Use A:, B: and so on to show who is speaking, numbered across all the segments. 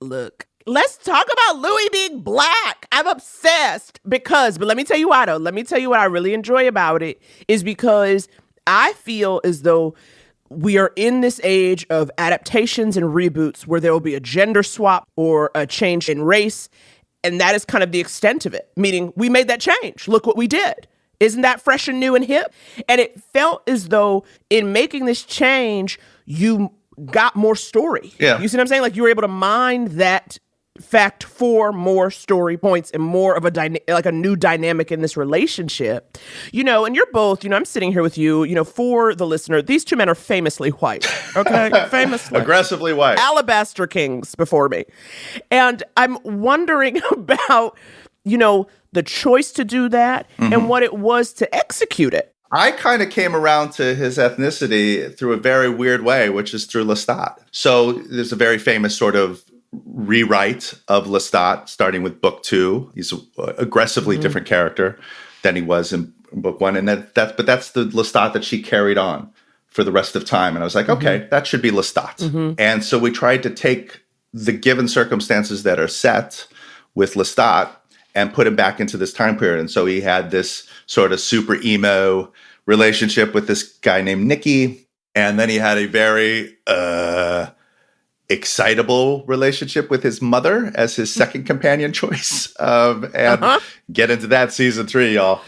A: Look, let's talk about Louis being black. I'm obsessed but let me tell you why, though. Let me tell you what I really enjoy about it is because I feel as though we are in this age of adaptations and reboots where there will be a gender swap or a change in race. And that is kind of the extent of it, meaning we made that change. Look what we did. Isn't that fresh and new and hip? And it felt as though in making this change, you got more story.
B: Yeah.
A: You see what I'm saying? Like you were able to mine that fact for more story points and more of a new dynamic in this relationship. And you're both, I'm sitting here with you, for the listener, these two men are famously white, okay? Famously.
B: Aggressively white.
A: Alabaster kings before me. And I'm wondering about, the choice to do that and what it was to execute it.
B: I kind of came around to his ethnicity through a very weird way, which is through Lestat. So there's a very famous sort of rewrite of Lestat, starting with book 2. He's an aggressively different character than he was in book 1. And but that's the Lestat that she carried on for the rest of time. And I was like, okay, that should be Lestat. And so we tried to take the given circumstances that are set with Lestat and put him back into this time period. And so he had this sort of super emo relationship with this guy named Nicky. And then he had a very excitable relationship with his mother as his second companion choice. Get into that season 3, y'all.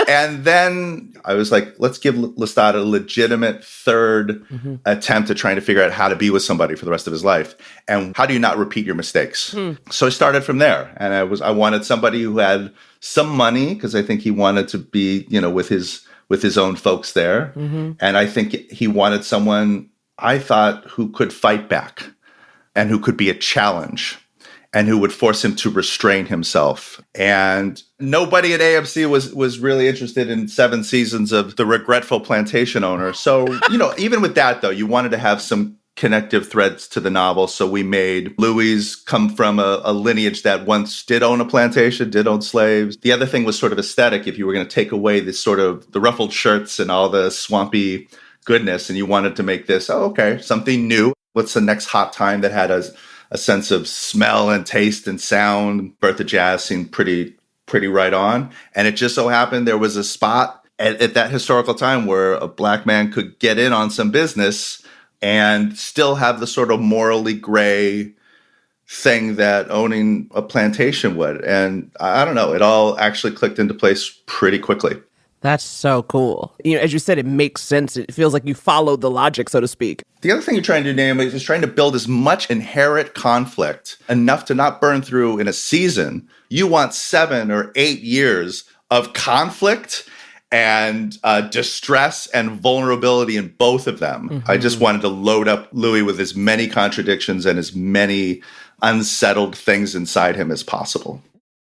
B: And then I was like, let's give Lestat a legitimate third attempt at trying to figure out how to be with somebody for the rest of his life. And how do you not repeat your mistakes? So I started from there. And I wanted somebody who had some money, because I think he wanted to be, with his own folks there. And I think he wanted someone, I thought, who could fight back and who could be a challenge and who would force him to restrain himself. And nobody at AMC was really interested in 7 seasons of the regretful plantation owner. So, even with that, though, you wanted to have some connective threads to the novel. So we made Louis come from a lineage that once did own a plantation, did own slaves. The other thing was sort of aesthetic. If you were going to take away this sort of the ruffled shirts and all the swampy goodness, and you wanted to make this, something new. What's the next hot time that had a sense of smell and taste and sound? Bertha Jazz seemed pretty right on. And it just so happened there was a spot at that historical time where a black man could get in on some business and still have the sort of morally gray thing that owning a plantation would. And I don't know, it all actually clicked into place pretty quickly.
A: That's so cool. As you said, it makes sense. It feels like you followed the logic, so to speak.
B: The other thing you're trying to do, Naomi, is trying to build as much inherent conflict, enough to not burn through in a season. You want 7 or 8 years of conflict and distress and vulnerability in both of them. I just wanted to load up Louis with as many contradictions and as many unsettled things inside him as possible.